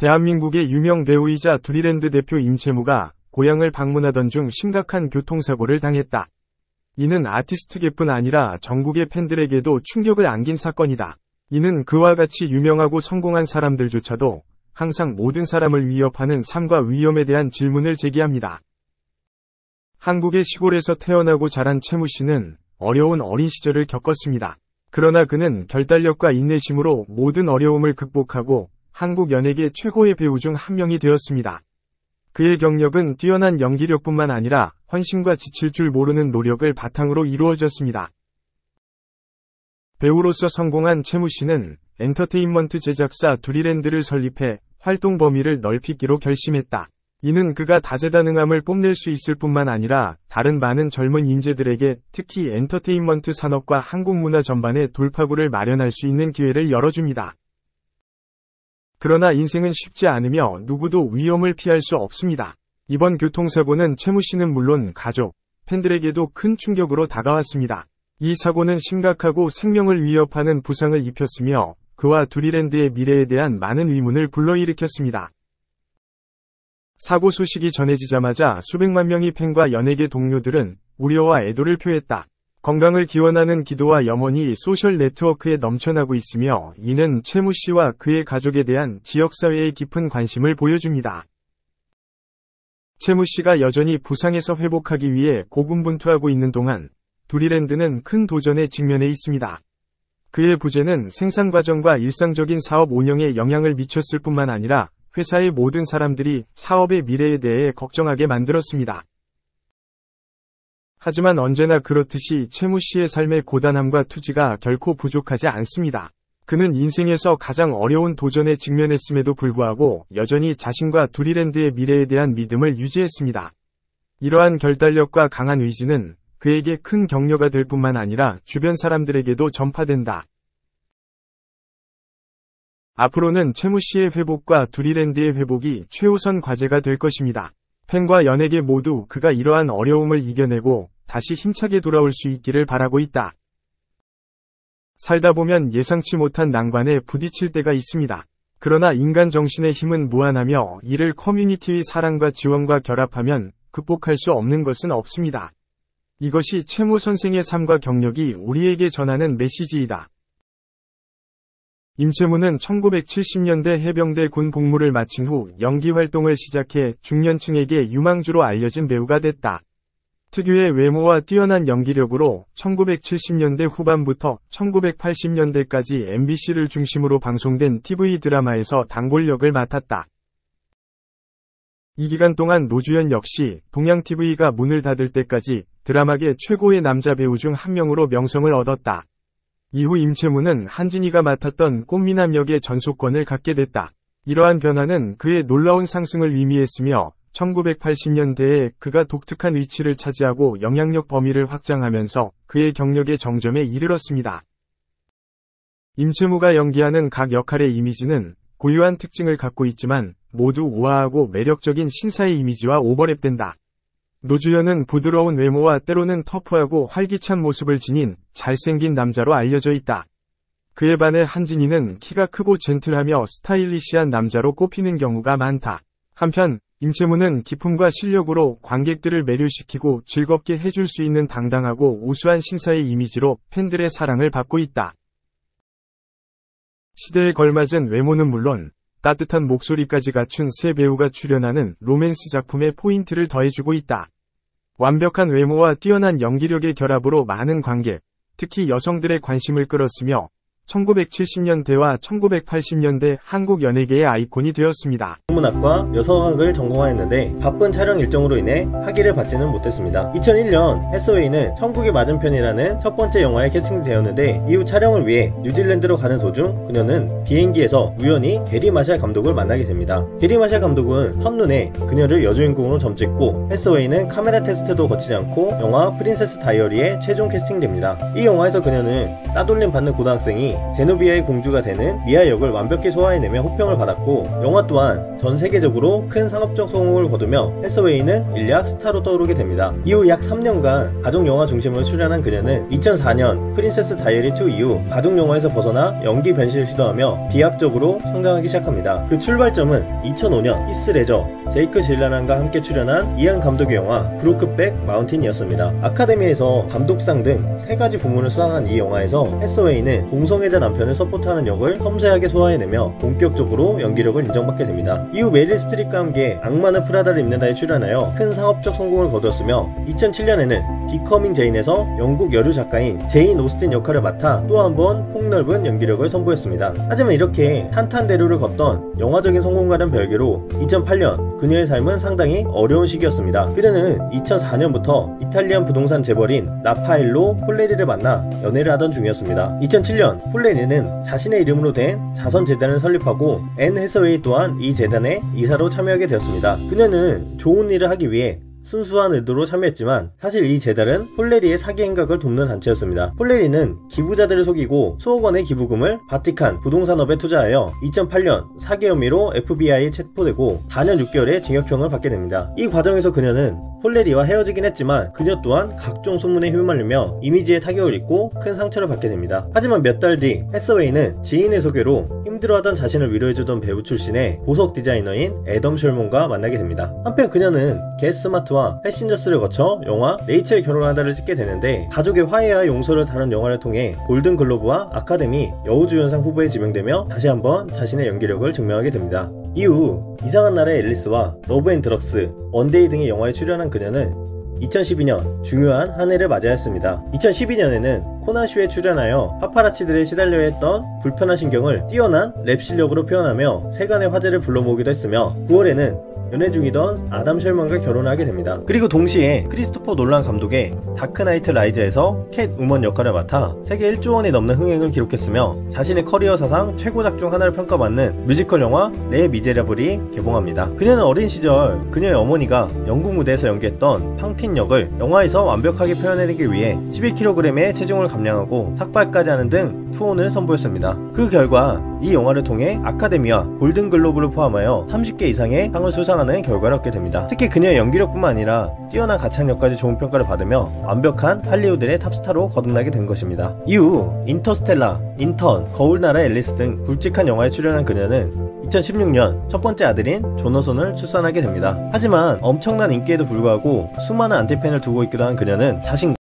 대한민국의 유명 배우이자 두리랜드 대표 임채무가 고향을 방문하던 중 심각한 교통사고를 당했다. 이는 아티스트계뿐 아니라 전국의 팬들에게도 충격을 안긴 사건이다. 이는 그와 같이 유명하고 성공한 사람들조차도 항상 모든 사람을 위협하는 삶과 위험에 대한 질문을 제기합니다. 한국의 시골에서 태어나고 자란 채무 씨는 어려운 어린 시절을 겪었습니다. 그러나 그는 결단력과 인내심으로 모든 어려움을 극복하고 한국 연예계 최고의 배우 중 한 명이 되었습니다. 그의 경력은 뛰어난 연기력뿐만 아니라 헌신과 지칠 줄 모르는 노력을 바탕으로 이루어졌습니다. 배우로서 성공한 채무 씨는 엔터테인먼트 제작사 두리랜드를 설립해 활동 범위를 넓히기로 결심했다. 이는 그가 다재다능함을 뽐낼 수 있을 뿐만 아니라 다른 많은 젊은 인재들에게 특히 엔터테인먼트 산업과 한국 문화 전반에 돌파구를 마련할 수 있는 기회를 열어줍니다. 그러나 인생은 쉽지 않으며 누구도 위험을 피할 수 없습니다. 이번 교통사고는 채무 씨는 물론 가족, 팬들에게도 큰 충격으로 다가왔습니다. 이 사고는 심각하고 생명을 위협하는 부상을 입혔으며 그와 두리랜드의 미래에 대한 많은 의문을 불러일으켰습니다. 사고 소식이 전해지자마자 수백만 명의 팬과 연예계 동료들은 우려와 애도를 표했다. 건강을 기원하는 기도와 염원이 소셜 네트워크에 넘쳐나고 있으며 이는 채무 씨와 그의 가족에 대한 지역사회의 깊은 관심을 보여줍니다. 채무 씨가 여전히 부상에서 회복하기 위해 고군분투하고 있는 동안 두리랜드는 큰 도전에 직면해 있습니다. 그의 부재는 생산 과정과 일상적인 사업 운영에 영향을 미쳤을 뿐만 아니라 회사의 모든 사람들이 사업의 미래에 대해 걱정하게 만들었습니다. 하지만 언제나 그렇듯이 채무 씨의 삶의 고단함과 투지가 결코 부족하지 않습니다. 그는 인생에서 가장 어려운 도전에 직면했음에도 불구하고 여전히 자신과 두리랜드의 미래에 대한 믿음을 유지했습니다. 이러한 결단력과 강한 의지는 그에게 큰 격려가 될 뿐만 아니라 주변 사람들에게도 전파된다. 앞으로는 채무 씨의 회복과 두리랜드의 회복이 최우선 과제가 될 것입니다. 팬과 연예계 모두 그가 이러한 어려움을 이겨내고 다시 힘차게 돌아올 수 있기를 바라고 있다. 살다 보면 예상치 못한 난관에 부딪힐 때가 있습니다. 그러나 인간 정신의 힘은 무한하며 이를 커뮤니티의 사랑과 지원과 결합하면 극복할 수 없는 것은 없습니다. 이것이 채무 선생의 삶과 경력이 우리에게 전하는 메시지이다. 임채무는 1970년대 해병대 군 복무를 마친 후 연기 활동을 시작해 중년층에게 유망주로 알려진 배우가 됐다. 특유의 외모와 뛰어난 연기력으로 1970년대 후반부터 1980년대까지 MBC를 중심으로 방송된 TV 드라마에서 단골역을 맡았다. 이 기간 동안 노주현 역시 동양TV가 문을 닫을 때까지 드라마계 최고의 남자 배우 중 한 명으로 명성을 얻었다. 이후 임채무는 한진이가 맡았던 꽃미남 역의 전속권을 갖게 됐다. 이러한 변화는 그의 놀라운 상승을 의미했으며 1980년대에 그가 독특한 위치를 차지하고 영향력 범위를 확장하면서 그의 경력의 정점에 이르렀습니다. 임채무가 연기하는 각 역할의 이미지는 고유한 특징을 갖고 있지만 모두 우아하고 매력적인 신사의 이미지와 오버랩된다. 노주현은 부드러운 외모와 때로는 터프하고 활기찬 모습을 지닌 잘생긴 남자로 알려져 있다. 그에 반해 한진이는 키가 크고 젠틀하며 스타일리시한 남자로 꼽히는 경우가 많다. 한편 임채무는 기품과 실력으로 관객들을 매료시키고 즐겁게 해줄 수 있는 당당하고 우수한 신사의 이미지로 팬들의 사랑을 받고 있다. 시대에 걸맞은 외모는 물론 따뜻한 목소리까지 갖춘 새 배우가 출연하는 로맨스 작품에 포인트를 더해주고 있다. 완벽한 외모와 뛰어난 연기력의 결합으로 많은 관객, 특히 여성들의 관심을 끌었으며 1970년대와 1980년대 한국 연예계의 아이콘이 되었습니다. 문학과 여성학을 전공하였는데 바쁜 촬영 일정으로 인해 학위를 받지는 못했습니다. 2001년 해서웨이는 천국의 맞은편이라는 첫 번째 영화에 캐스팅되었는데 이후 촬영을 위해 뉴질랜드로 가는 도중 그녀는 비행기에서 우연히 게리 마샬 감독을 만나게 됩니다. 게리 마샬 감독은 첫눈에 그녀를 여주인공으로 점찍고 해서웨이는 카메라 테스트도 거치지 않고 영화 프린세스 다이어리에 최종 캐스팅됩니다. 이 영화에서 그녀는 따돌림 받는 고등학생이 제노비아의 공주가 되는 미아 역을 완벽히 소화해내며 호평을 받았고 영화 또한 전 세계적으로 큰 상업적 성공을 거두며 해서웨이는 일약 스타로 떠오르게 됩니다. 이후 약 3년간 가족영화 중심으로 출연한 그녀는 2004년 프린세스 다이어리 2 이후 가족영화에서 벗어나 연기 변신을 시도하며 비약적으로 성장하기 시작합니다. 그 출발점은 2005년 히스레저, 제이크 질레난과 함께 출연한 이안 감독의 영화 브로크백 마운틴이었습니다. 아카데미에서 감독상 등 3가지 부문을 수상한 이 영화에서 해서웨이는 동성애자 남편을 서포트하는 역을 섬세하게 소화해내며 본격적으로 연기력을 인정받게 됩니다. 이후 메릴 스트립과 함께 악마는 프라다를 입는다에 출연하여 큰 상업적 성공을 거두었으며 2007년에는 비커밍 제인에서 영국 여류 작가인 제인 오스틴 역할을 맡아 또 한 번 폭넓은 연기력을 선보였습니다. 하지만 이렇게 탄탄대로를 걷던 영화적인 성공과는 별개로 2008년 그녀의 삶은 상당히 어려운 시기였습니다. 그녀는 2004년부터 이탈리안 부동산 재벌인 라파엘로 폴레리를 만나 연애를 하던 중이었습니다. 2007년 폴레리는 자신의 이름으로 된 자선재단을 설립하고 앤 해서웨이 또한 이 재단에 이사로 참여하게 되었습니다. 그녀는 좋은 일을 하기 위해 순수한 의도로 참여했지만 사실 이 재단은 폴레리의 사기 행각을 돕는 단체였습니다. 폴레리는 기부자들을 속이고 수억 원의 기부금을 바티칸 부동산업에 투자하여 2008년 사기 혐의로 FBI에 체포되고 4년 6개월의 징역형을 받게 됩니다. 이 과정에서 그녀는 폴레리와 헤어지긴 했지만 그녀 또한 각종 소문에 휘말리며 이미지에 타격을 입고 큰 상처를 받게 됩니다. 하지만 몇 달 뒤 해서웨이는 지인의 소개로 힘들어하던 자신을 위로해주던 배우 출신의 보석 디자이너인 애덤 셜몬과 만나게 됩니다. 한편 그녀는 게스마트와 패신저스를 거쳐 영화 레이첼 결혼하다를 찍게 되는데 가족의 화해와 용서를 다룬 영화를 통해 골든글로브와 아카데미 여우주연상 후보에 지명되며 다시 한번 자신의 연기력을 증명하게 됩니다. 이후 이상한 나라의 앨리스와 러브앤드럭스, 원데이 등의 영화에 출연한 그녀는 2012년 중요한 한 해를 맞이했습니다. 2012년에는 코나쇼에 출연하여 파파라치들에 시달려야 했던 불편한 신경을 뛰어난 랩 실력으로 표현하며 세간의 화제를 불러모으기도 했으며 9월에는 연애 중이던 아담 셜먼과 결혼하게 됩니다. 그리고 동시에 크리스토퍼 놀란 감독의 다크나이트 라이즈에서 캣 우먼 역할을 맡아 세계 1조 원이 넘는 흥행을 기록했으며 자신의 커리어 사상 최고작 중 하나를 평가받는 뮤지컬 영화 레 미제라블이 개봉합니다. 그녀는 어린 시절 그녀의 어머니가 영국 무대에서 연기했던 팡틴 역을 영화에서 완벽하게 표현해내기 위해 11kg의 체중을 감량하고 삭발까지 하는 등 투혼을 선보였습니다. 그 결과 이 영화를 통해 아카데미와 골든글로브를 포함하여 30개 이상의 상을 수상하는 결과를 얻게 됩니다. 특히 그녀의 연기력뿐만 아니라 뛰어난 가창력까지 좋은 평가를 받으며 완벽한 할리우드의 탑스타로 거듭나게 된 것입니다. 이후 인터스텔라, 인턴, 거울나라 앨리스 등 굵직한 영화에 출연한 그녀는 2016년 첫 번째 아들인 조너선을 출산하게 됩니다. 하지만 엄청난 인기에도 불구하고 수많은 안티팬을 두고 있기도 한 그녀는 자신